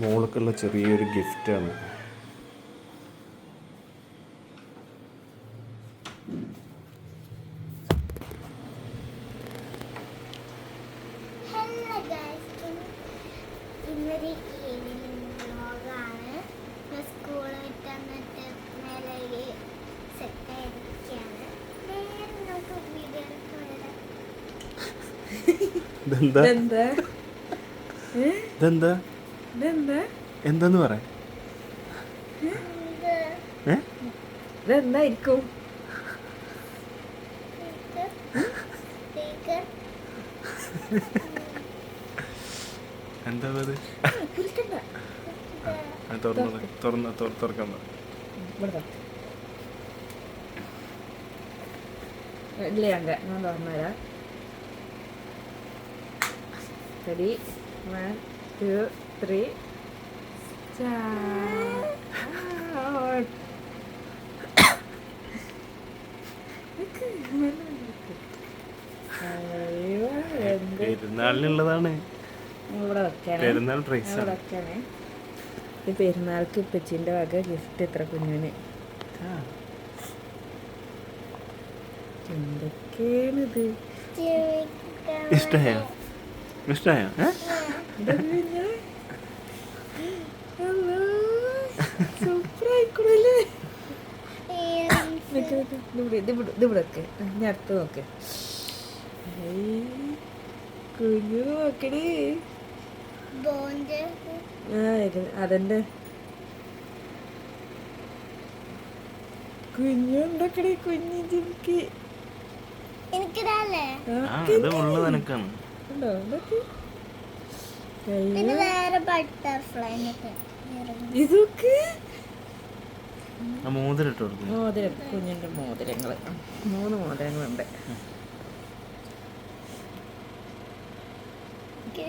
മോൾക്കുള്ള ചെറിയൊരു ഗിഫ്റ്റാണ്. ഇന്നൊരു evening വ്ലോഗാണ്. School വിട്ട് വന്നിട്ട് മേലെ സെറ്റായിരിക്കുകയാണ്. നമുക്ക് വീഡിയോ എന്താന്ന് പറ. ഇതെന്തായിരിക്കും? എന്താ തുറക്കണ്ട. ഇല്ല ഞാൻ തുറന്നുതരാം. റെഡി 1 2 3 പെരുന്നാളിനുള്ളതാണ്. പെരുന്നാൾ പ്രൈസ്. ഈ പെരുന്നാൾക്ക് ഇപ്പച്ചിൻ്റെ വക ഗിഫ്റ്റ് ഇത്ര കുഞ്ഞിന്. എന്തൊക്കെയാണിത്? ഇഷ്ടമായോ? സൂപ്പറായിക്കൂടല്ലേ? ഇത് വിടൊക്കെ ഞാൻ അടുത്ത് നോക്ക്. കുഞ്ഞു നോക്കണേ. അതെന്റെ കുഞ്ഞുണ്ടക്കണേ. കുഞ്ഞു ജിംക്ക് ഇതൊക്കെ മോതിരം. കുഞ്ഞിന്റെ മോതിരങ്ങള് 3 മോതിരങ്ങളുണ്ട്.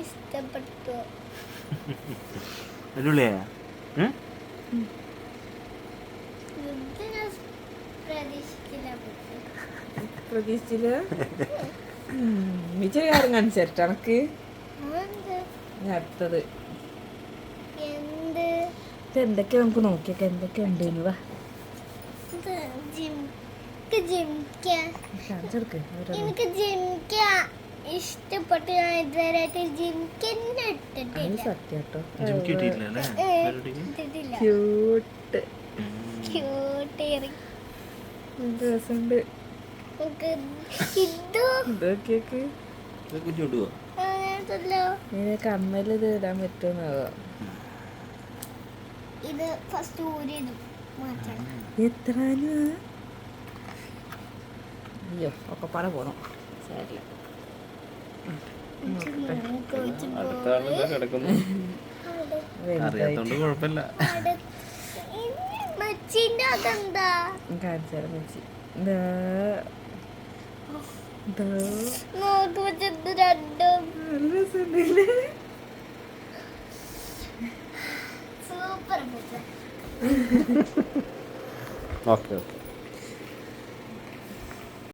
ഇഷ്ടപ്പെട്ടു. പ്രതീക്ഷിച്ചില്ല. മിച്ചൊരു കാര്യം കാണിച്ചു എനക്ക്. അടുത്തത് എന്തൊക്കെയാ നമുക്ക് നോക്കിയൊക്കെ എന്തൊക്കെ ഉണ്ട്. എനിക്ക് ജിംക്ക ഇഷ്ടപ്പെട്ടു. ഞാൻ ഇതുവരെയായിട്ട് ജിംക്കന്നെ ഇട്ടിട്ടില്ല. സത്യാട്ടോ. രസമുണ്ട്. കമ്മല് ഇത് ഇടാൻ പറ്റുമെന്നാവോ? ഇത് ഫസ്റ്റ് ഊരിടും. എത്ര? അയ്യോ ഒക്കെ പാടെ പോന്നു. സാരില്ല. സൂപ്പർ. ഓക്കെ.